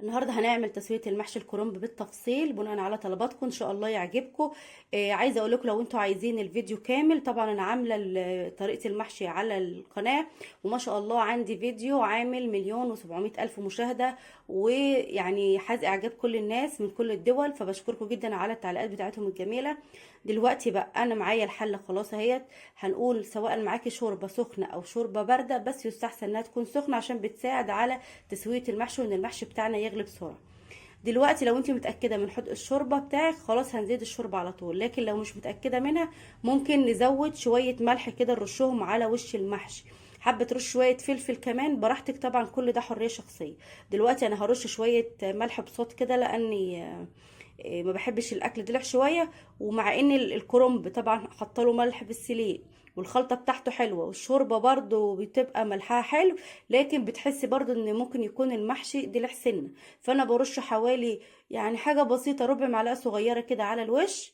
النهارده هنعمل تسويه المحشي الكرنب بالتفصيل بناء على طلباتكم، ان شاء الله يعجبكم. عايزه اقول لكم لو انتوا عايزين الفيديو كامل، طبعا انا عامله طريقه المحشي على القناه، وما شاء الله عندي فيديو عامل 1,700,000 مشاهده، ويعني حاز اعجاب كل الناس من كل الدول، فبشكركم جدا على التعليقات بتاعتهم الجميله. دلوقتي بقى انا معايا الحله خلاص اهيت. هنقول سواء معاكي شوربه سخنه او شوربه بارده، بس يستحسن انها تكون سخنه عشان بتساعد على تسويه المحشي وان المحشي بتاعنا يغلي بسرعه. دلوقتي لو انت متاكده من حدق الشوربه بتاعك خلاص هنزيد الشوربه على طول، لكن لو مش متاكده منها ممكن نزود شويه ملح كده نرشهم على وش المحشي. حابه ترش شويه فلفل كمان براحتك، طبعا كل ده حريه شخصيه. دلوقتي انا هرش شويه ملح بصوت كده لاني ما بحبش الاكل دلع شويه، ومع ان الكرنب طبعا حاطه له ملح بالسليق والخلطه بتاعته حلوه والشوربه برضو بتبقى ملحها حلو، لكن بتحسي برضو ان ممكن يكون المحشي دلع سنه. فانا برش حوالي يعني حاجه بسيطه، ربع معلقه صغيره كده على الوش،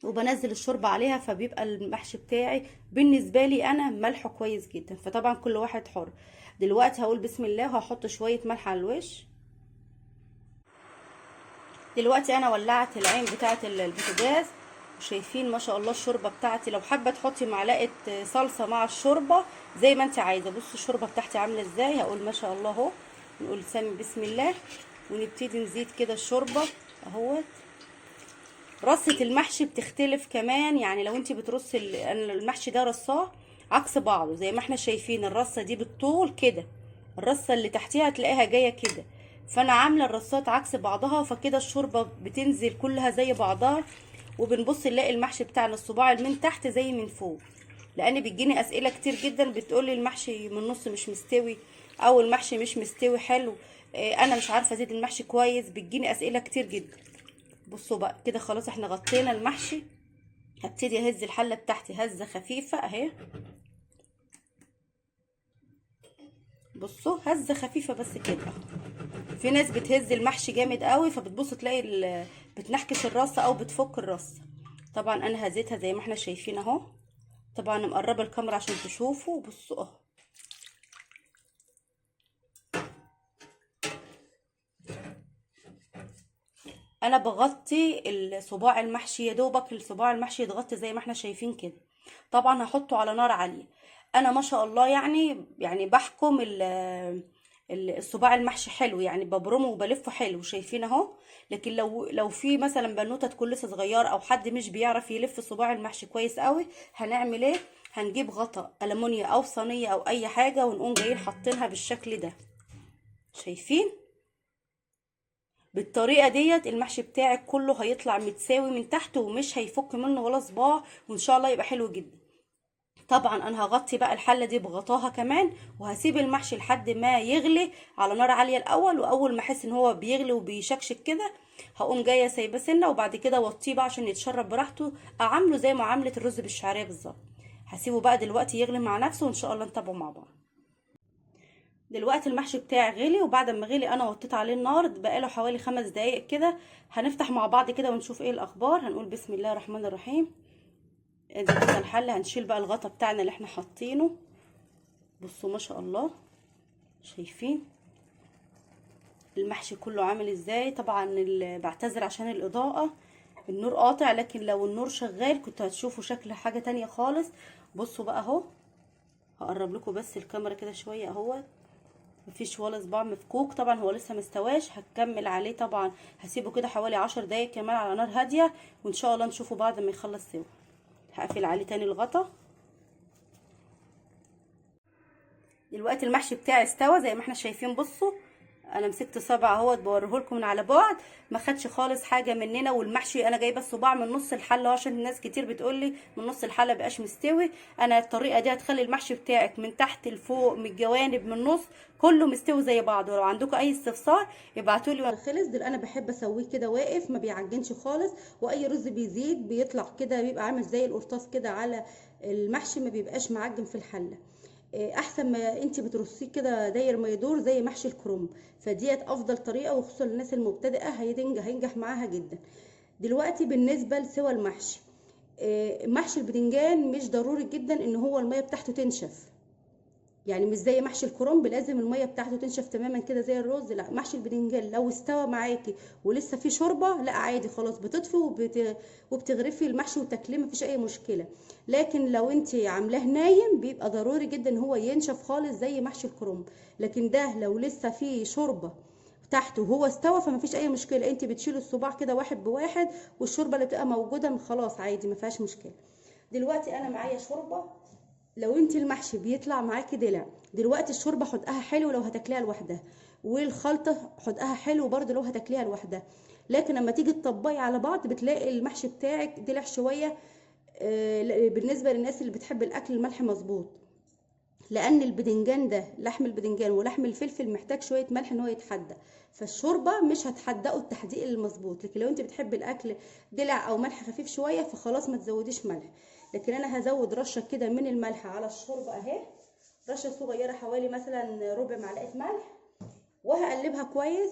وبنزل الشوربه عليها، فبيبقى المحشي بتاعي بالنسبه لي انا ملحه كويس جدا. فطبعا كل واحد حر. دلوقتي هقول بسم الله وهحط شويه ملح على الوش. دلوقتي انا ولعت العين بتاعه البوتاجاز، وشايفين ما شاء الله الشوربه بتاعتي. لو حابه تحطي معلقه صلصه مع الشوربه زي ما انت عايزه. بصوا الشوربه بتاعتي عامله ازاي، هقول ما شاء الله اهو. نقول سامي بسم الله ونبتدي نزيد كده الشوربه اهوت. رصه المحشي بتختلف كمان، يعني لو انت بترصي المحشي ده رصاه عكس بعضه، زي ما احنا شايفين الرصه دي بالطول كده، الرصه اللي تحتيها هتلاقيها جايه كده. فانا عامله الرصات عكس بعضها، فكده الشوربه بتنزل كلها زي بعضها، وبنبص نلاقي المحشي بتاعنا الصباع من تحت زي من فوق. لان بتجيني اسئله كتير جدا بتقولي المحشي من النص مش مستوي، او المحشي مش مستوي حلو، انا مش عارفه ازيد المحشي كويس. بتجيني اسئله كتير جدا. بصوا بقى كده خلاص احنا غطينا المحشي. هبتدي اهز الحله بتاعتي هزه خفيفه اهي. بصوا هزه خفيفه بس كده. في ناس بتهز المحشي جامد قوي فبتبص تلاقي بتنحكش الرصه او بتفك الرصه. طبعا انا هزيتها زي ما احنا شايفين اهو. طبعا مقربه الكاميرا عشان تشوفوا. بصوا اهو. انا بغطي الصباع المحشي يا دوبك الصباع المحشي يتغطي زي ما احنا شايفين كده. طبعا هحطه على نار عاليه. انا ما شاء الله يعني بحكم الصباع المحشي حلو، يعني ببرمه وبلفه حلو شايفين اهو. لكن لو في مثلا بنوته تكون لسه صغيره او حد مش بيعرف يلف صباع المحشي كويس قوي، هنعمل ايه؟ هنجيب غطا ألمونيا او صينيه او اي حاجه ونقوم جايين حاطينها بالشكل ده. شايفين؟ بالطريقه ديت المحشي بتاعك كله هيطلع متساوي من تحت ومش هيفك منه ولا صباع، وان شاء الله يبقى حلو جدا. طبعا انا هغطي بقى الحله دي بغطاها كمان، وهسيب المحشي لحد ما يغلي على نار عاليه الاول، واول ما احس ان هو بيغلي وبيشكشك كده هقوم جايه سايبه سنه، وبعد كده اوطيه بقى عشان يتشرب براحته، اعمله زي معامله الرز بالشعريه بالظبط. هسيبه بقى دلوقتي يغلي مع نفسه وان شاء الله نتابعه مع بعض. دلوقتي المحشي بتاعي غلي، وبعد ما غلي انا وطيت عليه النار بقاله حوالي 5 دقايق كده. هنفتح مع بعض كده ونشوف ايه الاخبار. هنقول بسم الله الرحمن الرحيم. ادي كده الحله. هنشيل بقى الغطا بتاعنا اللي احنا حاطينه. بصوا ما شاء الله شايفين المحشي كله عامل ازاي. طبعا بعتذر عشان الاضاءه، النور قاطع، لكن لو النور شغال كنت هتشوفوا شكل حاجه تانية خالص. بصوا بقى اهو. هقرب لكم بس الكاميرا كده شويه اهو. مفيش ولا صباع مفكوك. طبعا هو لسه مستواش، هكمل عليه طبعا. هسيبه كده حوالي 10 دقايق كمان على نار هاديه، وان شاء الله نشوفه بعد ما يخلص سوا. هقفل عليه تاني الغطا. دلوقتي المحشي بتاعي استوى زي ما احنا شايفين. بصوا انا مسكت صبع اهوت بوريهولكم من على بعد، ما خدش خالص حاجه مننا. والمحشي انا جايبه الصباع من نص الحله عشان الناس كتير بتقولي من نص الحله بقاش مستوي. انا الطريقه دي هتخلي المحشي بتاعك من تحت لفوق من الجوانب من النص كله مستوي زي بعض. ولو عندكم اي استفسار ابعتوا لي. خلص دل انا بحب اسويه كده واقف ما بيعجنش خالص، واي رز بيزيد بيطلع كده بيبقى عامل زي القرطاس كده على المحشي، ما بيبقاش معجن في الحله. احسن ما انت بترصيه كده داير ما يدور زي محشي الكرنب. فديت افضل طريقه، وخصوصا للناس المبتدئه هينجح معاها جدا. دلوقتي بالنسبه لسوى المحشي، محشي البدنجان مش ضروري جدا ان هو الميه بتاعته تنشف. يعني مش زي محشي الكرنب لازم الميه بتاعته تنشف تماما كده زي الرز. لا، محشي البدنجان لو استوى معاكي ولسه في شوربه، لا عادي خلاص بتطفي وبتغرفي المحشي وتاكليه مفيش اي مشكله. لكن لو انت عاملاه نايم بيبقى ضروري جدا ان هو ينشف خالص زي محشي الكرنب. لكن ده لو لسه في شوربه تحته وهو استوى فمفيش اي مشكله، انت بتشيلي الصباع كده واحد بواحد والشوربه اللي بتبقى موجوده خلاص عادي ما فيهاش مشكله. دلوقتي انا معايا شوربه. لو انت المحشي بيطلع معاكي دلع، دلوقتي الشوربه حدقها حلو لو هتاكليها لوحدها، والخلطه حدقها حلو برده لو هتاكليها لوحدها. لكن لما تيجي تطبقي على بعض بتلاقي المحشي بتاعك دلع شويه. بالنسبه للناس اللي بتحب الاكل الملح مظبوط، لان البدنجان ده لحم البدنجان ولحم الفلفل محتاج شويه ملح ان هو يتحدى، فالشوربه مش هتحدقه التحديق المظبوط. لكن لو انت بتحبي الاكل دلع او ملح خفيف شويه فخلاص ما تزوديش ملح. لكن انا هزود رشه كده من الملح على الشوربه اهي، رشه صغيره حوالي مثلا ربع معلقه ملح، وهقلبها كويس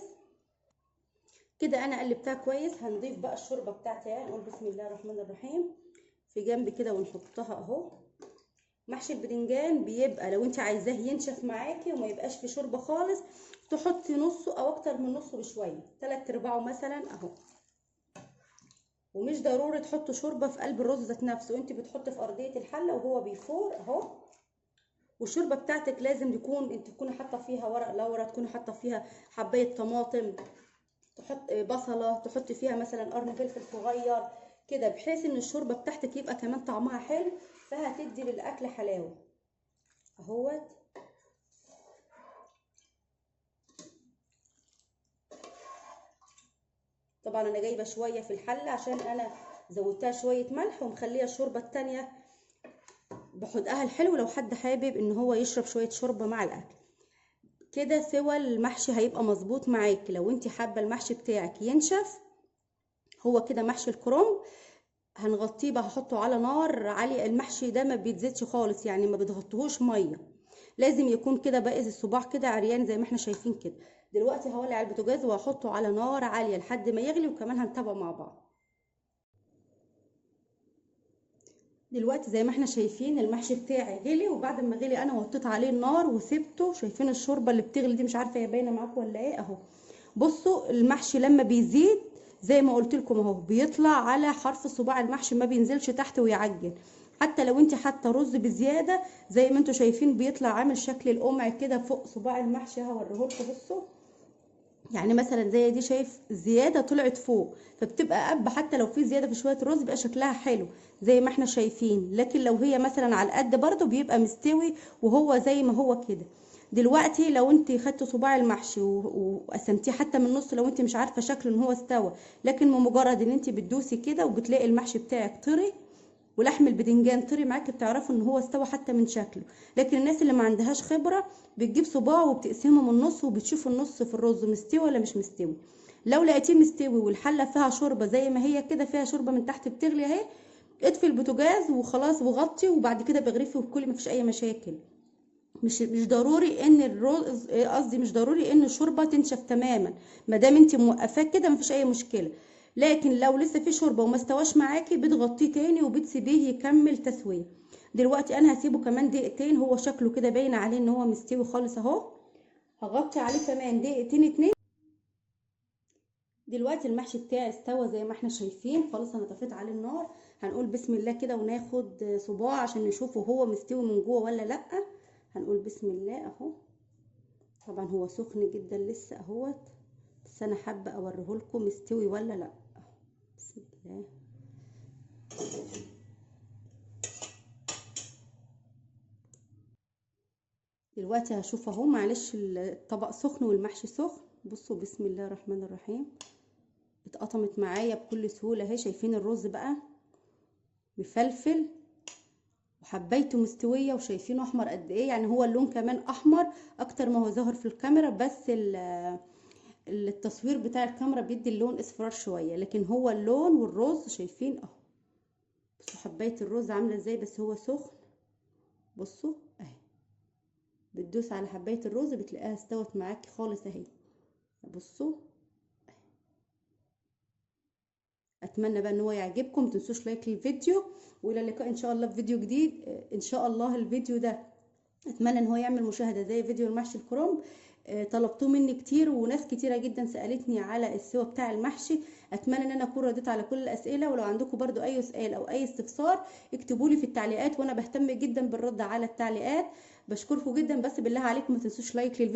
كده. انا قلبتها كويس. هنضيف بقى الشوربه بتاعتي اهي، نقول بسم الله الرحمن الرحيم في جنب كده ونحطها اهو. محشي البدنجان بيبقى لو انت عايزاه ينشف معاكي وما يبقاش فيه شوربه خالص، تحطي نصه او اكتر من نصه بشويه، 3/4 مثلا اهو. ومش ضروري تحطوا شوربه في قلب الرز ذات نفسه، انت بتحطي في ارضيه الحله وهو بيفور اهو. والشوربه بتاعتك لازم انت تكوني حاطه فيها ورق لورا، تكوني حاطه فيها حبايه طماطم، تحط بصله، تحطي فيها مثلا قرن فلفل صغير كده، بحيث ان الشوربه بتاعتك يبقى كمان طعمها حلو، فهتدي للاكل حلاوه اهوت. طبعا انا جايبه شويه في الحله عشان انا زودتها شويه ملح ومخليه الشوربه التانيه بحدقها الحلو لو حد حابب ان هو يشرب شويه شوربه مع الاكل. كده سوى المحشي هيبقى مظبوط معاكي. لو انت حابه المحشي بتاعك ينشف، هو كده محشي الكرنب هنغطيه بقى، هحطه على نار عاليه. المحشي ده ما بيتزيدش خالص، يعني ما بتغطيهوش ميه، لازم يكون كده باقي الصباع كده عريان زي ما احنا شايفين كده. دلوقتي هولع على البوتاجاز وهحطه على نار عاليه لحد ما يغلي، وكمان هنتابعه مع بعض. دلوقتي زي ما احنا شايفين المحشي بتاعي غلي، وبعد ما غلي انا وطيت عليه النار وسبته. شايفين الشوربه اللي بتغلي دي؟ مش عارفه هي باينه معاكم ولا ايه اهو. بصوا المحشي لما بيزيد زي ما قلت لكم اهو بيطلع على حرف صباع المحشي، ما بينزلش تحت ويعجن. حتى لو انت حاطه رز بزياده زي ما انتم شايفين بيطلع عامل شكل القمع كده فوق صباع المحشي. هوريهولكم بصوا، يعني مثلا زي دي شايف زياده طلعت فوق، فبتبقى قب حتى لو في زياده في شويه رز بيبقى شكلها حلو زي ما احنا شايفين. لكن لو هي مثلا على القد برضو بيبقى مستوي وهو زي ما هو كده. دلوقتي لو انت خدت صباع المحشي وقسمتيه حتى من النص، لو انت مش عارفه شكله ان هو استوى، لكن بمجرد ان انت بتدوسي كده وبتلاقي المحشي بتاعك طري ولحم البدنجان طري معاكي، بتعرفوا ان هو استوى حتى من شكله. لكن الناس اللي ما عندهاش خبره بتجيب صباع وبتقسمه من النص وبتشوف النص في الرز مستوي ولا مش مستوي. لو لقيتيه مستوي والحله فيها شوربه زي ما هي كده فيها شوربه من تحت بتغلي اهي، اطفي البوتاجاز وخلاص وغطي، وبعد كده بغرفي وكلي مفيش اي مشاكل. مش ضروري ان الرز، قصدي مش ضروري ان الشوربه تنشف تماما، ما دام انت موقفاه كده مفيش اي مشكله. لكن لو لسه في شوربه وما استواش معاكي بتغطيه تاني وبتسيبيه يكمل تسويه. دلوقتي انا هسيبه كمان دقيقتين، هو شكله كده باين عليه ان هو مستوي خالص اهو. هغطي عليه كمان دقيقتين اتنين. دلوقتي المحشي بتاعي استوى زي ما احنا شايفين خلاص، انا طفيت عليه النار. هنقول بسم الله كده وناخد صباع عشان نشوفه هو مستوي من جوه ولا لا. هنقول بسم الله اهو. طبعا هو سخن جدا لسه اهوت، بس انا حابه اوريهولكم مستوي ولا لا. بسم الله. دلوقتي هشوف اهو، معلش الطبق سخن والمحشي سخن. بصوا بسم الله الرحمن الرحيم، اتقطمت معايا بكل سهوله اهي. شايفين الرز بقى مفلفل وحبيته مستويه، وشايفينه احمر قد ايه، يعني هو اللون كمان احمر اكتر ما هو ظاهر في الكاميرا، بس التصوير بتاع الكاميرا بيدي اللون اصفرار شويه، لكن هو اللون والرز شايفين اهو. بصوا حبايه الرز عامله ازاي، بس هو سخن. بصوا اهي، بتدوس على حبايه الرز بتلاقيها استوت معاكي خالص اهي. بصوا، اتمنى بقى ان هو يعجبكم. متنسوش لايك للفيديو، والى اللقاء ان شاء الله في فيديو جديد. ان شاء الله الفيديو ده اتمنى ان هو يعمل مشاهده زي فيديو المحشي الكرنب. طلبتوه مني كتير وناس كتيره جدا سالتني على السوا بتاع المحشي. اتمنى ان انا اكون رديت على كل الاسئله، ولو عندكم برضو اي سؤال او اي استفسار اكتبوا لي في التعليقات، وانا بهتم جدا بالرد على التعليقات. بشكركم جدا، بس بالله عليكم ما تنسوش لايك للفيديو.